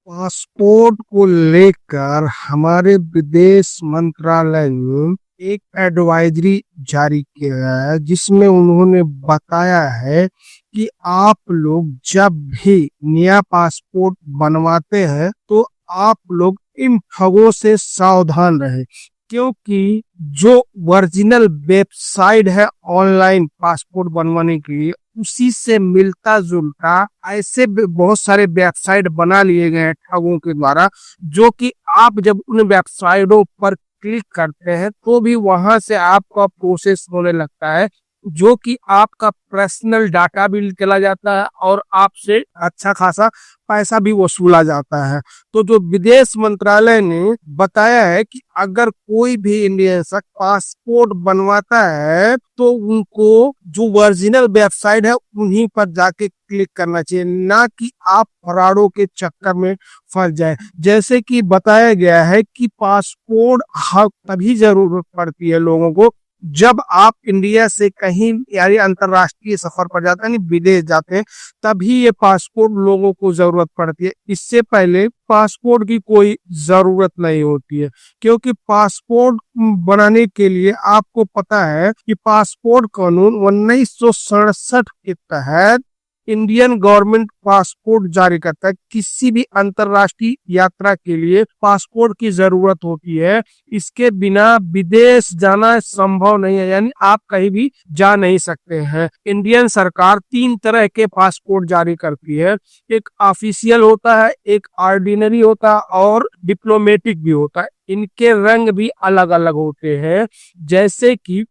Passport को लेकर हमारे विदेश मंत्रालय ने एक एडवाइजरी जारी किया है, जिसमें उन्होंने बताया है कि आप लोग जब भी नया पासपोर्ट बनवाते हैं तो आप लोग इन ठगों से सावधान रहे, क्योंकि जो ओरिजिनल वेबसाइट है ऑनलाइन पासपोर्ट बनवाने के लिए, उसी से मिलता जुलता ऐसे बहुत सारे वेबसाइट बना लिए गए हैं ठगों के द्वारा, जो कि आप जब उन वेबसाइटों पर क्लिक करते हैं तो भी वहां से आपका प्रोसेस होने लगता है, जो कि आपका पर्सनल डाटा भी चला जाता है और आपसे अच्छा खासा पैसा भी वसूला जाता है। तो जो विदेश मंत्रालय ने बताया है कि अगर कोई भी इंडियन शख्स पासपोर्ट बनवाता है तो उनको जो ओरिजिनल वेबसाइट है उन्हीं पर जाके क्लिक करना चाहिए, ना कि आप फराडों के चक्कर में फंस जाए। जैसे कि बताया गया है कि पासपोर्ट तभी जरूरत पड़ती है लोगों को जब आप इंडिया से कहीं यानी अंतरराष्ट्रीय सफर पर जाते हैं, यानी विदेश जाते हैं, तभी ये पासपोर्ट लोगों को जरूरत पड़ती है। इससे पहले पासपोर्ट की कोई जरूरत नहीं होती है, क्योंकि पासपोर्ट बनाने के लिए आपको पता है कि पासपोर्ट कानून 1967 के तहत इंडियन गवर्नमेंट पासपोर्ट जारी करता है। किसी भी अंतरराष्ट्रीय यात्रा के लिए पासपोर्ट की जरूरत होती है, इसके बिना विदेश जाना संभव नहीं है, यानी आप कहीं भी जा नहीं सकते हैं। इंडियन सरकार 3 तरह के पासपोर्ट जारी करती है, एक ऑफिशियल होता है, एक ऑर्डिनरी होता है और डिप्लोमेटिक भी होता है। इनके रंग भी अलग अलग होते हैं, जैसे कि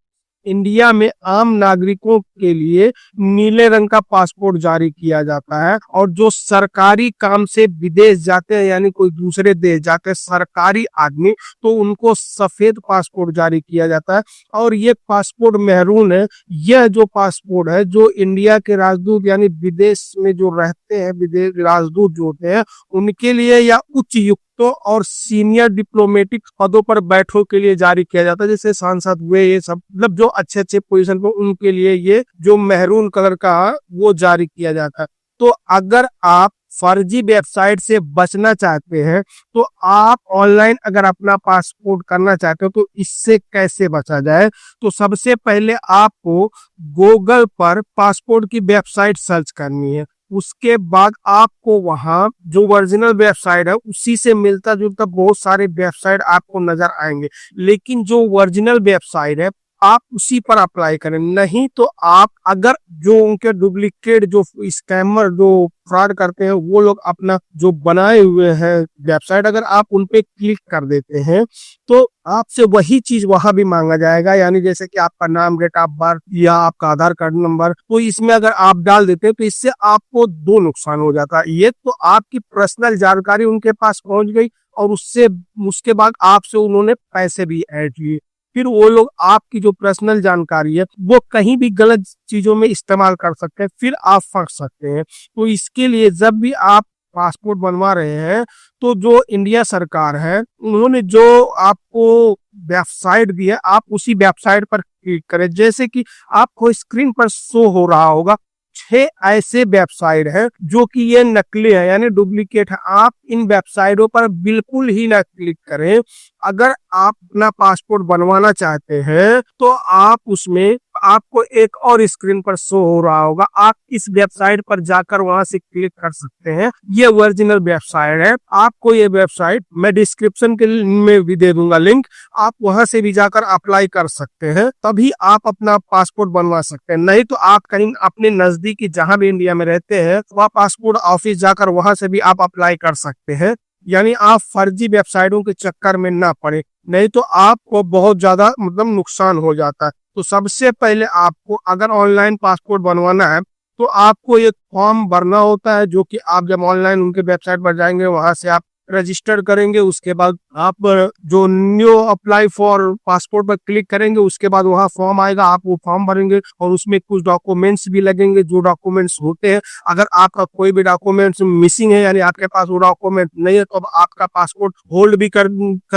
इंडिया में आम नागरिकों के लिए नीले रंग का पासपोर्ट जारी किया जाता है, और जो सरकारी काम से विदेश जाते हैं यानी कोई दूसरे देश जाते हैं सरकारी आदमी, तो उनको सफेद पासपोर्ट जारी किया जाता है। और ये पासपोर्ट मेहरून है। यह जो पासपोर्ट है, जो इंडिया के राजदूत यानी विदेश में जो रहते हैं विदेश राजदूत जो होते हैं उनके लिए, या उच्च युक्तों और सीनियर डिप्लोमेटिक पदों पर बैठों के लिए जारी किया जाता है, जैसे सांसद हुए, ये सब मतलब जो अच्छे अच्छे पोजीशन पर उनके लिए ये जो मेहरून कलर का वो जारी किया जाता है। तो अगर आप फर्जी वेबसाइट से बचना चाहते हैं, तो आप ऑनलाइन अगर अपना पासपोर्ट करना चाहते हो तो इससे कैसे बचा जाए, तो सबसे पहले आपको गूगल पर पासपोर्ट की वेबसाइट सर्च करनी है। उसके बाद आपको वहां जो ओरिजिनल वेबसाइट है उसी से मिलता जुलता बहुत सारे वेबसाइट आपको नजर आएंगे, लेकिन जो ओरिजिनल वेबसाइट है आप उसी पर अप्लाई करें। नहीं तो आप अगर जो उनके डुप्लीकेट जो स्कैमर जो फ्रॉड करते हैं वो लोग अपना जो बनाए हुए हैं वेबसाइट, अगर आप उन पे क्लिक कर देते हैं तो आपसे वही चीज वहां भी मांगा जाएगा, यानी जैसे कि आपका नाम, डेट ऑफ बर्थ या आपका आधार कार्ड नंबर, तो इसमें अगर आप डाल देते हैं तो इससे आपको दो नुकसान हो जाता है। ये तो आपकी पर्सनल जानकारी उनके पास पहुंच गई, और उसके बाद आपसे उन्होंने पैसे भी ऐड किए। फिर वो लोग आपकी जो पर्सनल जानकारी है वो कहीं भी गलत चीजों में इस्तेमाल कर सकते हैं, फिर आप फंस सकते हैं। तो इसके लिए जब भी आप पासपोर्ट बनवा रहे हैं तो जो इंडिया सरकार है उन्होंने जो आपको वेबसाइट दी है आप उसी वेबसाइट पर क्लिक करें। जैसे कि आपको स्क्रीन पर शो हो रहा होगा 6 ऐसे वेबसाइट है जो कि ये नकली है यानी डुप्लीकेट है, आप इन वेबसाइटों पर बिल्कुल ही ना क्लिक करें। अगर आप अपना पासपोर्ट बनवाना चाहते हैं तो आप उसमें आपको एक और स्क्रीन पर शो हो रहा होगा, आप इस वेबसाइट पर जाकर वहां से क्लिक कर सकते हैं। ये ओरिजिनल वेबसाइट है। आपको ये वेबसाइट मैं डिस्क्रिप्शन के में भी दे दूंगा लिंक, आप वहां से भी जाकर अप्लाई कर सकते हैं, तभी आप अपना पासपोर्ट बनवा सकते हैं। नहीं तो आप कहीं अपने नजदीकी जहां भी इंडिया में रहते हैं वहाँ पासपोर्ट ऑफिस जाकर वहां से भी आप अप्लाई कर सकते हैं, यानी आप फर्जी वेबसाइटों के चक्कर में ना पड़े, नहीं तो आपको बहुत ज्यादा मतलब नुकसान हो जाता है। तो सबसे पहले आपको अगर ऑनलाइन पासपोर्ट बनवाना है तो आपको एक फॉर्म भरना होता है, जो कि आप जब ऑनलाइन उनके वेबसाइट पर जाएंगे वहां से आप रजिस्टर करेंगे, उसके बाद आप जो न्यू अप्लाई फॉर पासपोर्ट पर क्लिक करेंगे, उसके बाद वहाँ फॉर्म आएगा, आप वो फॉर्म भरेंगे और उसमें कुछ डॉक्यूमेंट्स भी लगेंगे। जो डॉक्यूमेंट्स होते हैं, अगर आपका कोई भी डॉक्यूमेंट्स मिसिंग है यानी आपके पास वो डॉक्यूमेंट नहीं है, तो अब आपका पासपोर्ट होल्ड भी कर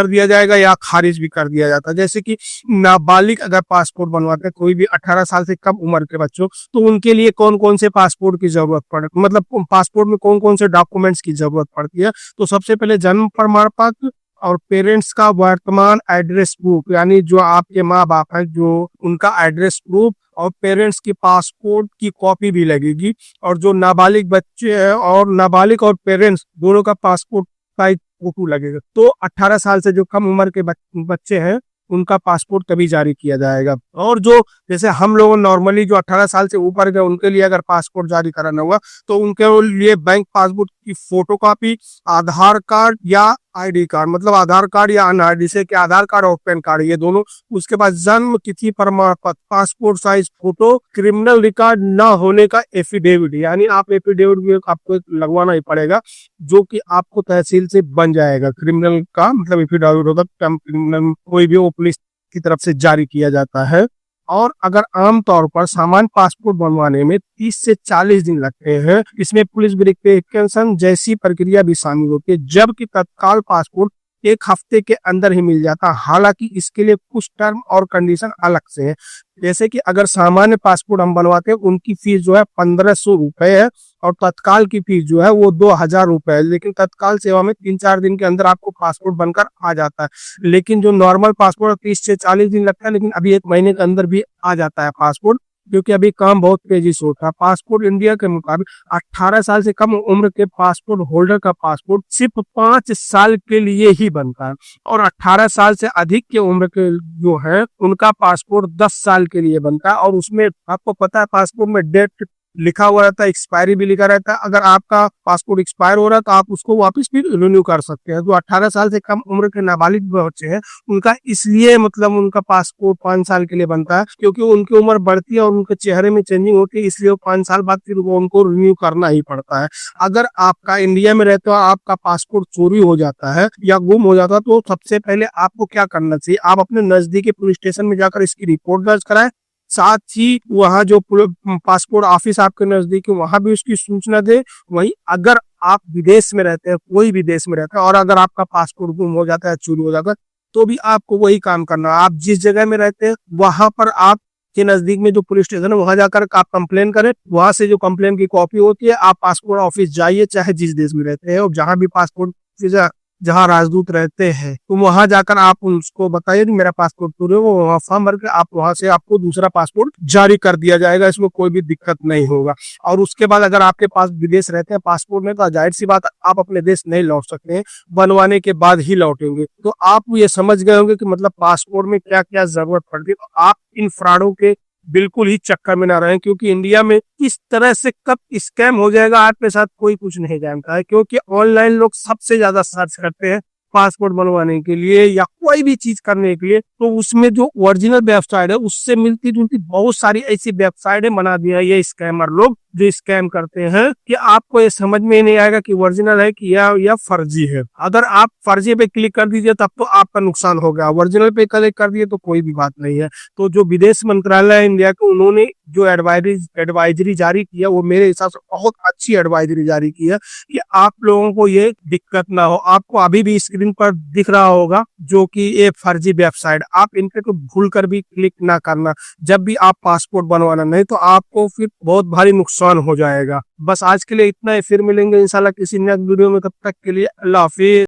दिया जाएगा या खारिज भी कर दिया जाता है। जैसे कि नाबालिग अगर पासपोर्ट बनवाते हैं, कोई भी 18 साल से कम उम्र के बच्चों, तो उनके लिए कौन कौन से पासपोर्ट की जरूरत पड़े, मतलब पासपोर्ट में कौन कौन से डॉक्यूमेंट्स की जरूरत पड़ती है। तो सबसे पहले जन्म प्रमाण पत्र और पेरेंट्स का वर्तमान एड्रेस प्रूफ, यानी जो आपके माँ बाप हैं जो उनका एड्रेस प्रूफ, और पेरेंट्स की पासपोर्ट की कॉपी भी लगेगी। और जो नाबालिग बच्चे हैं और नाबालिग और पेरेंट्स दोनों का पासपोर्ट का एक फोटो लगेगा। तो 18 साल से जो कम उम्र के बच्चे हैं उनका पासपोर्ट तभी जारी किया जाएगा। और जो जैसे हम लोग नॉर्मली जो 18 साल से ऊपर के उनके लिए अगर पासपोर्ट जारी कराना हुआ, तो उनके लिए बैंक पासबुक की फोटोकॉपी, आधार कार्ड या आईडी कार्ड, मतलब आधार कार्ड या अनआईडी, जैसे कि आधार कार्ड और पैन कार्ड ये दोनों, उसके बाद जन्म तिथि प्रमाण पत्र, passport size photo, criminal record ना होने का एफिडेविट, यानी आप एफिडेविट भी आपको लगवाना ही पड़ेगा, जो कि आपको तहसील से बन जाएगा। क्रिमिनल का मतलब एफिडेविट होता है, क्रिमिनल कोई भी वो पुलिस की तरफ से जारी किया जाता है। और अगर आमतौर पर सामान्य पासपोर्ट बनवाने में 30 से 40 दिन लगते हैं, इसमें पुलिस वेरिफिकेशन जैसी प्रक्रिया भी शामिल होती है, जबकि तत्काल पासपोर्ट 1 हफ्ते के अंदर ही मिल जाता है। हालांकि इसके लिए कुछ टर्म और कंडीशन अलग से है। जैसे कि अगर सामान्य पासपोर्ट हम बनवाते हैं, उनकी फीस जो है 1500 रुपए है और तत्काल की फीस जो है वो 2000 रुपए है। लेकिन तत्काल सेवा में 3-4 दिन के अंदर आपको पासपोर्ट बनकर आ जाता है, लेकिन जो नॉर्मल पासपोर्ट 30 से 40 दिन लगता है, लेकिन अभी 1 महीने के अंदर भी आ जाता है पासपोर्ट, क्योंकि अभी काम बहुत तेजी से होता है। पासपोर्ट इंडिया के मुताबिक 18 साल से कम उम्र के पासपोर्ट होल्डर का पासपोर्ट सिर्फ 5 साल के लिए ही बनता है, और 18 साल से अधिक के उम्र के जो है उनका पासपोर्ट 10 साल के लिए बनता है। और उसमें आपको पता है पासपोर्ट में डेट लिखा हुआ रहता है, एक्सपायरी भी लिखा रहता है। अगर आपका पासपोर्ट एक्सपायर हो रहा है तो आप उसको वापस भी रिन्यू कर सकते हैं। जो 18 साल से कम उम्र के नाबालिग बच्चे हैं उनका इसलिए मतलब उनका पासपोर्ट 5 साल के लिए बनता है, क्योंकि उनकी उम्र बढ़ती है और उनके चेहरे में चेंजिंग होती है, इसलिए 5 साल बाद फिर वो उनको रिन्यू करना ही पड़ता है। अगर आपका इंडिया में रहते हो आपका पासपोर्ट चोरी हो जाता है या गुम हो जाता है, तो सबसे पहले आपको क्या करना चाहिए, आप अपने नजदीकी पुलिस स्टेशन में जाकर इसकी रिपोर्ट दर्ज कराएं। साथ ही वहाँ जो पासपोर्ट ऑफिस आपके नजदीक है वहां भी उसकी सूचना दे। वहीं अगर आप विदेश में रहते हैं, कोई भी देश में रहते हैं, और अगर आपका पासपोर्ट गुम हो जाता है, चोरी हो जाता है, तो भी आपको वही काम करना है। आप जिस जगह में रहते हैं वहां पर आप के नजदीक में जो पुलिस स्टेशन है वहां जाकर आप कंप्लेन करें। वहां से जो कंप्लेन की कॉपी होती है, आप पासपोर्ट ऑफिस जाइए, चाहे जिस देश में रहते हैं, और जहां भी पासपोर्ट ऑफिस जहाँ राजदूत रहते हैं, तो वहां जाकर आप उसको बताइए कि मेरा पासपोर्ट चोरी हो, वहाँ फॉर्म भर के आप वहां से आपको दूसरा पासपोर्ट जारी कर दिया जाएगा। इसमें कोई भी दिक्कत नहीं होगा। और उसके बाद अगर आपके पास विदेश रहते हैं पासपोर्ट में, तो जाहिर सी बात आप अपने देश नहीं लौट सकते हैं, बनवाने के बाद ही लौटेंगे। तो आप ये समझ गए होंगे कि मतलब पासपोर्ट में क्या क्या जरूरत पड़ती है। तो आप इन फ्रॉडों के बिल्कुल ही चक्कर में ना रहें, क्योंकि इंडिया में किस तरह से कब स्कैम हो जाएगा आपके साथ कोई कुछ नहीं जानता है। क्योंकि ऑनलाइन लोग सबसे ज्यादा सर्च करते हैं पासपोर्ट बनवाने के लिए या कोई भी चीज करने के लिए, तो उसमें जो ओरिजिनल वेबसाइट है उससे मिलती जुलती बहुत सारी ऐसी वेबसाइटें बना दिया ये स्कैमर लोग जो स्कैम करते हैं, कि आपको ये समझ में नहीं आएगा कि ओरिजिनल है कि या फर्जी है। अगर आप फर्जी पे क्लिक कर दीजिए तब तो आपका नुकसान हो गया, ओरिजिनल पे क्लिक कर दिए तो कोई भी बात नहीं है। तो जो विदेश मंत्रालय है इंडिया के, उन्होंने जो एडवाइजरी जारी किया वो मेरे हिसाब से बहुत अच्छी एडवाइजरी जारी की है, कि आप लोगों को ये दिक्कत ना हो। आपको अभी भी स्क्रीन पर दिख रहा होगा जो कि ये फर्जी वेबसाइट, आप इनके तो भूल कर भी क्लिक ना करना जब भी आप पासपोर्ट बनवाना, नहीं तो आपको फिर बहुत भारी नुकसान हो जाएगा। बस आज के लिए इतना ही, फिर मिलेंगे इंशाल्लाह किसी नए वीडियो में। तब तक के लिए अल्लाह हाफिज।